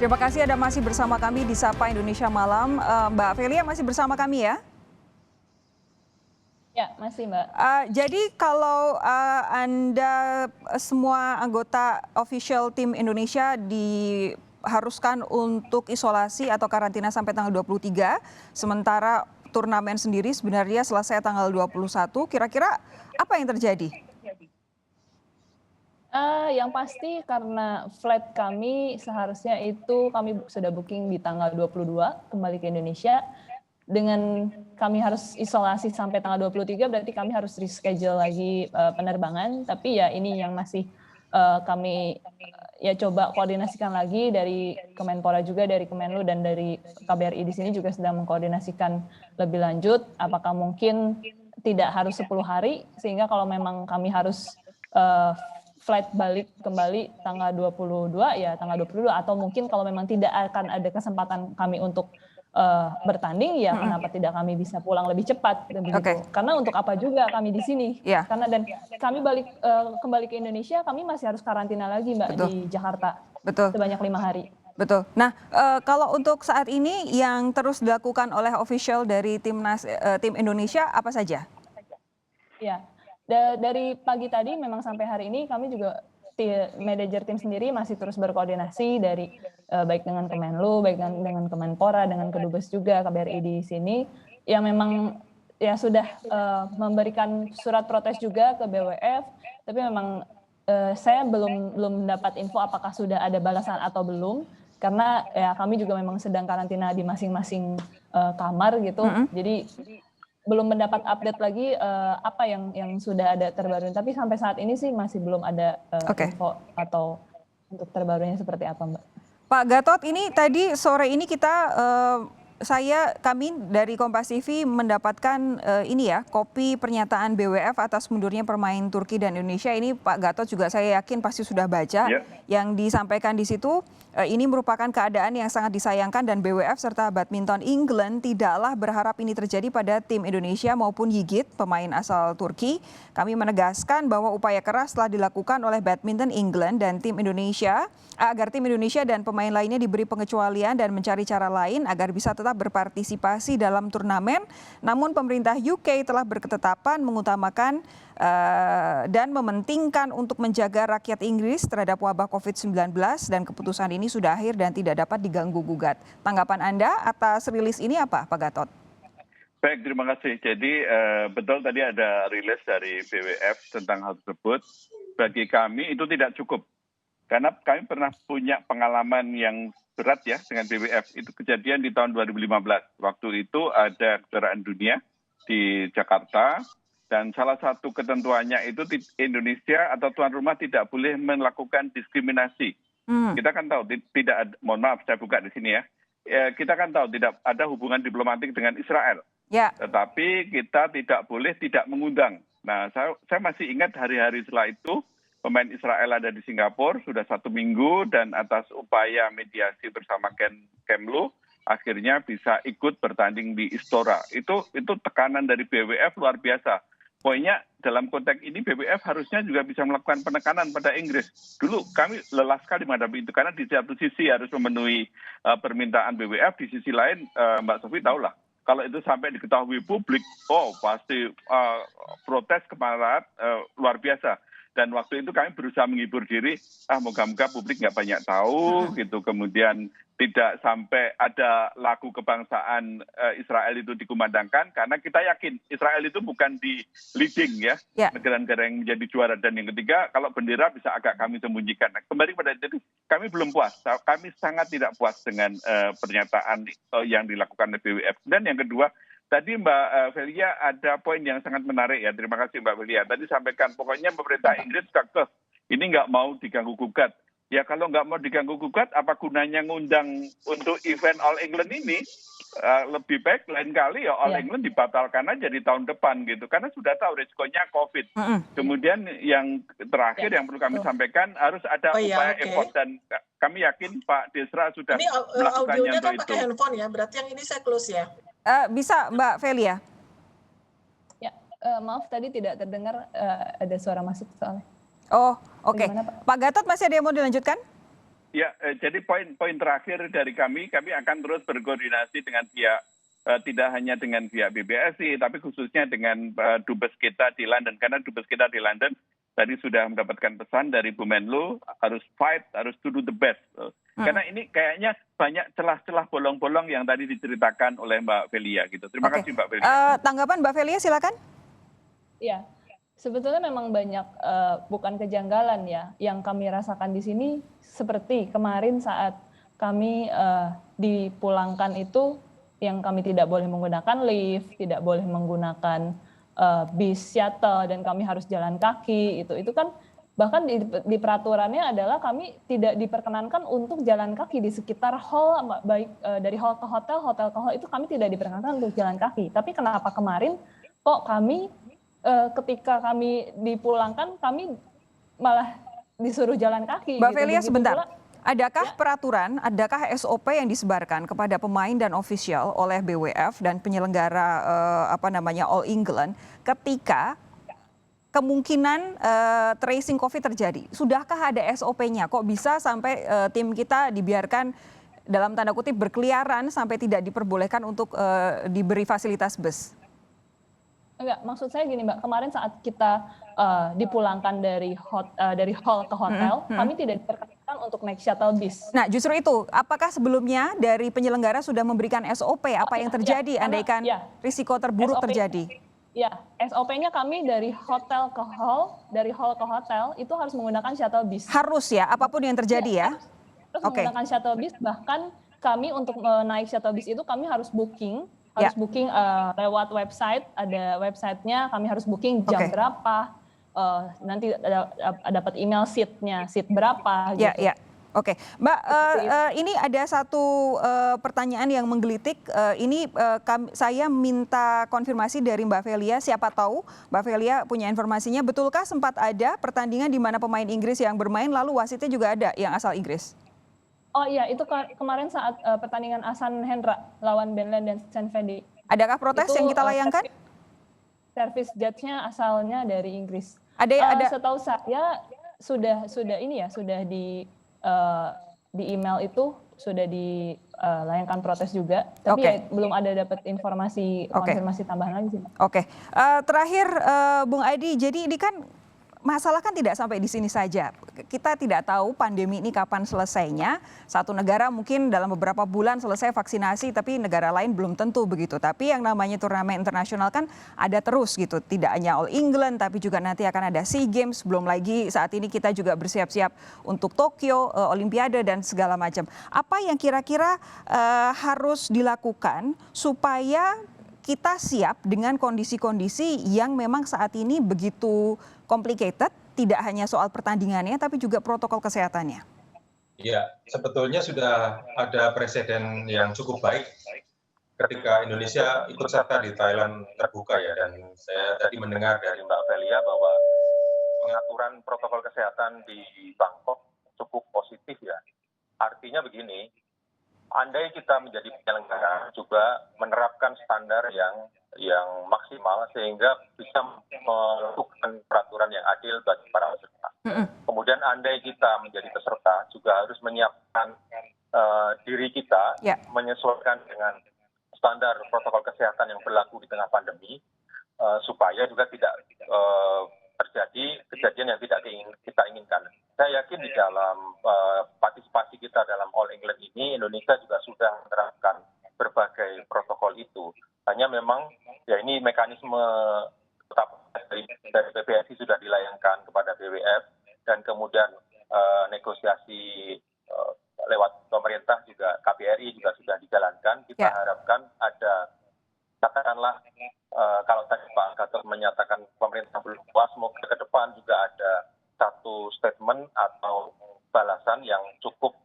Terima kasih Anda masih bersama kami di Sapa Indonesia Malam. Mbak Velia masih bersama kami ya? Ya, masih Mbak. Jadi kalau Anda semua anggota official tim Indonesia diharuskan untuk isolasi atau karantina sampai tanggal 23, sementara turnamen sendiri sebenarnya selesai tanggal 21, kira-kira apa yang terjadi? Yang pasti karena flight kami seharusnya itu kami sudah booking di tanggal 22 kembali ke Indonesia. Dengan kami harus isolasi sampai tanggal 23 berarti kami harus reschedule lagi penerbangan. Tapi ya ini yang masih kami ya coba koordinasikan lagi dari Kemenpora juga, dari Kemenlu dan dari KBRI di sini juga sedang mengkoordinasikan lebih lanjut. Apakah mungkin tidak harus 10 hari sehingga kalau memang kami harus flight balik kembali tanggal 22 ya tanggal 22 atau mungkin kalau memang tidak akan ada kesempatan kami untuk bertanding ya kenapa tidak kami bisa pulang lebih cepat begitu. Karena untuk apa juga kami di sini. Karena dan kami kembali ke Indonesia kami masih harus karantina lagi Mbak di Jakarta. Sebanyak 5 hari. Betul. Nah, kalau untuk saat ini yang terus dilakukan oleh official dari tim Indonesia apa saja? Ya. Dari pagi tadi memang sampai hari ini kami juga manajer tim sendiri masih terus berkoordinasi dari baik dengan Kemenlu, baik dengan Kemenpora, dengan Kedubes juga KBRI di sini yang memang ya sudah memberikan surat protes juga ke BWF, tapi memang saya belum mendapat info apakah sudah ada balasan atau belum karena ya kami juga memang sedang karantina di masing-masing kamar gitu. Jadi belum mendapat update lagi apa yang sudah ada terbaru. Tapi sampai saat ini sih masih belum ada info atau untuk terbarunya seperti apa, Mbak. Pak Gatot, ini tadi sore ini kami dari Kompas TV mendapatkan kopi pernyataan BWF atas mundurnya pemain Turki dan Indonesia. Ini Pak Gatot juga saya yakin pasti sudah baca. Yang disampaikan di situ ini merupakan keadaan yang sangat disayangkan dan BWF serta badminton England tidaklah berharap ini terjadi pada tim Indonesia maupun Yigit, pemain asal Turki. Kami menegaskan bahwa upaya keras telah dilakukan oleh badminton England dan tim Indonesia agar tim Indonesia dan pemain lainnya diberi pengecualian dan mencari cara lain agar bisa tetap berpartisipasi dalam turnamen. Namun pemerintah UK telah berketetapan mengutamakan dan mementingkan untuk menjaga rakyat Inggris terhadap wabah COVID-19 dan keputusan ini sudah akhir dan tidak dapat diganggu-gugat. Tanggapan Anda atas rilis ini apa, Pak Gatot? Baik, terima kasih. Jadi betul tadi ada rilis dari BWF tentang hal tersebut. Bagi kami itu tidak cukup. Karena kami pernah punya pengalaman yang berat ya dengan BWF. Itu kejadian di tahun 2015. Waktu itu ada kejuaraan dunia di Jakarta. Dan salah satu ketentuannya itu Indonesia atau tuan rumah tidak boleh melakukan diskriminasi. Kita kan tahu tidak ada, mohon maaf saya buka di sini ya. Kita kan tahu tidak ada hubungan diplomatik dengan Israel. Tetapi kita tidak boleh tidak mengundang. Nah saya masih ingat hari-hari setelah itu pemain Israel ada di Singapura sudah 1 minggu dan atas upaya mediasi bersama Kemlu akhirnya bisa ikut bertanding di Istora. Itu tekanan dari BWF luar biasa. Poinnya dalam konteks ini BWF harusnya juga bisa melakukan penekanan pada Inggris. Dulu kami lelah sekali menghadapi itu karena di satu sisi harus memenuhi permintaan BWF, di sisi lain Mbak Sofi tahulah kalau itu sampai diketahui publik, pasti protes kemarahan luar biasa. Dan waktu itu kami berusaha menghibur diri, moga-moga publik nggak banyak tahu gitu. Kemudian tidak sampai ada lagu kebangsaan Israel itu dikumandangkan, karena kita yakin Israel itu bukan di leading ya, negara-negara yang menjadi juara. Dan yang ketiga, kalau bendera bisa agak kami sembunyikan. Nah, kembali pada itu, kami belum puas. Kami sangat tidak puas dengan pernyataan yang dilakukan oleh BWF. Dan yang kedua, tadi Mbak Velia ada poin yang sangat menarik ya. Terima kasih Mbak Velia. Tadi sampaikan pokoknya pemerintah Inggris kekeh ini nggak mau diganggu-gugat. Ya kalau nggak mau diganggu-gugat, apa gunanya ngundang untuk event All England ini? Lebih baik lain kali ya All England dibatalkan aja di tahun depan gitu. Karena sudah tahu risikonya COVID. Kemudian yang terakhir yang perlu kami sampaikan harus ada upaya effort. Dan kami yakin Pak Desra sudah melakukannya audionya untuk kan itu. Pakai handphone ya, berarti yang ini saya close ya. Bisa Mbak Velia? Ya, maaf tadi tidak terdengar ada suara masuk soalnya. Oh, oke. Pak Gatot masih ada yang mau dilanjutkan? Ya, jadi poin terakhir dari kami akan terus berkoordinasi dengan pihak tidak hanya dengan pihak BBSI, tapi khususnya dengan dubes kita di London. Karena dubes kita di London tadi sudah mendapatkan pesan dari Bu Menlu, harus fight, harus to do the best. Karena ini kayaknya banyak celah-celah bolong-bolong yang tadi diceritakan oleh Mbak Velia gitu. Terima kasih Mbak Velia. Tanggapan Mbak Velia, silakan. Ya, sebetulnya memang banyak bukan kejanggalan ya yang kami rasakan di sini, seperti kemarin saat kami dipulangkan itu, yang kami tidak boleh menggunakan lift, tidak boleh menggunakan bis shuttle, dan kami harus jalan kaki. Itu kan bahkan di peraturannya adalah kami tidak diperkenankan untuk jalan kaki di sekitar hall, baik dari hall ke hotel, hotel ke hall, itu kami tidak diperkenankan untuk jalan kaki. Tapi kenapa kemarin kok kami ketika kami dipulangkan, kami malah disuruh jalan kaki. Mbak gitu. Velia, sebentar. Pula, Adakah peraturan, adakah SOP yang disebarkan kepada pemain dan ofisial oleh BWF dan penyelenggara All England ketika kemungkinan tracing COVID terjadi? Sudahkah ada SOP-nya? Kok bisa sampai tim kita dibiarkan dalam tanda kutip berkeliaran sampai tidak diperbolehkan untuk diberi fasilitas bus? Enggak, maksud saya gini Mbak, kemarin saat kita dipulangkan dari hall ke hotel, kami tidak diperkenankan untuk naik shuttle bis. Nah, justru itu, apakah sebelumnya dari penyelenggara sudah memberikan SOP apa yang terjadi andaikan risiko terburuk terjadi? Ya, SOP-nya kami dari hotel ke hall, dari hall ke hotel itu harus menggunakan shuttle bis. Harus ya, apapun yang terjadi ya? Harus menggunakan shuttle bis, bahkan kami untuk naik shuttle bis itu kami harus booking. Booking lewat website, ada websitenya, kami harus booking jam berapa, nanti dapat email seat berapa gitu. Ya. Oke, Mbak, ini ada satu pertanyaan yang menggelitik. Saya minta konfirmasi dari Mbak Velia. Siapa tahu Mbak Velia punya informasinya. Betulkah sempat ada pertandingan di mana pemain Inggris yang bermain lalu wasitnya juga ada yang asal Inggris? Oh iya, itu kemarin saat pertandingan Ahsan Hendra lawan Burnley dan St. Fedi. Adakah protes itu, yang kita layangkan? Service judge-nya asalnya dari Inggris. Ada. Setahu saya sudah di email itu sudah dilayangkan protes juga, tapi belum ada dapat informasi konfirmasi tambahan lagi sih. Oke. Terakhir Bung Adi, jadi ini kan masalah kan tidak sampai di sini saja. Kita tidak tahu pandemi ini kapan selesainya. Satu negara mungkin dalam beberapa bulan selesai vaksinasi, tapi negara lain belum tentu begitu. Tapi yang namanya turnamen internasional kan ada terus gitu. Tidak hanya All England, tapi juga nanti akan ada SEA Games. Belum lagi saat ini kita juga bersiap-siap untuk Tokyo, Olimpiade dan segala macam. Apa yang kira-kira harus dilakukan supaya kita siap dengan kondisi-kondisi yang memang saat ini begitu complicated, tidak hanya soal pertandingannya, tapi juga protokol kesehatannya? Ya, sebetulnya sudah ada presiden yang cukup baik ketika Indonesia ikut serta di Thailand terbuka ya, dan saya tadi mendengar dari Mbak Velia bahwa pengaturan protokol kesehatan di Bangkok cukup positif ya. Artinya begini, andai kita menjadi penyelenggara juga menerapkan standar yang maksimal sehingga bisa melakukan peraturan yang adil bagi para peserta. Kemudian andai kita menjadi peserta juga harus menyiapkan diri kita menyesuaikan dengan standar protokol kesehatan yang berlaku di tengah pandemi supaya juga tidak terjadi kejadian yang tidak kita inginkan. Saya yakin di dalam partisipasi kita dalam All England ini, Indonesia juga sudah menerapkan berbagai protokol itu. Hanya memang ya ini mekanisme dari PBSI sudah dilayangkan kepada BWF dan kemudian negosiasi lewat pemerintah juga, KBRI juga sudah dijalankan. Kita harapkan ada, katakanlah kalau tadi Pak Gatot menyatakan pemerintah belum puas, semoga ke depan juga ada satu statement atau balasan yang cukup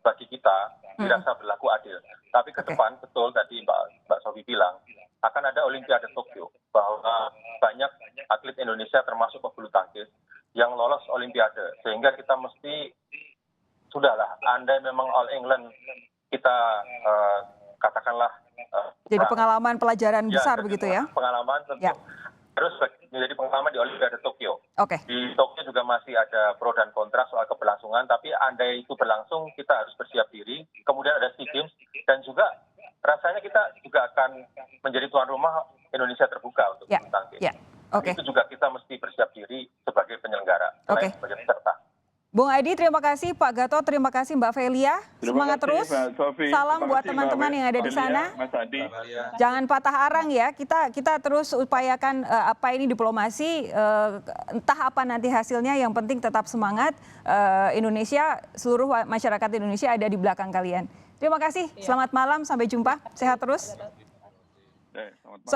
bagi kita dirasa berlaku adil. Tapi ke depan betul tadi Mbak Sofi bilang akan ada Olimpiade Tokyo, bahwa banyak atlet Indonesia termasuk pebulu tangkis yang lolos Olimpiade, sehingga kita mesti sudahlah, andai memang All England kita katakanlah jadi pengalaman pelajaran besar begitu ya? Pengalaman tentu terus menjadi pengalaman di Olimpiade Tokyo. Oke. Di Tokyo juga masih ada pro dan kontra soal keberlangsungan, tapi andai itu berlangsung, kita harus bersiap diri. Kemudian ada SEA Games, dan juga rasanya kita juga akan menjadi tuan rumah Indonesia terbuka untuk bulu tangkis. Oke. Itu juga kita mesti bersiap diri sebagai penyelenggara, Oke. sebagai peserta. Bung Adi, terima kasih. Pak Gatot, terima kasih. Mbak Velia, semangat terus. Salam buat teman-teman yang ada di sana. Mas Adi. Jangan patah arang ya. Kita terus upayakan apa ini diplomasi. Entah apa nanti hasilnya. Yang penting tetap semangat. Indonesia, seluruh masyarakat Indonesia ada di belakang kalian. Terima kasih. Selamat malam. Sampai jumpa. Sehat terus. Selamat malam.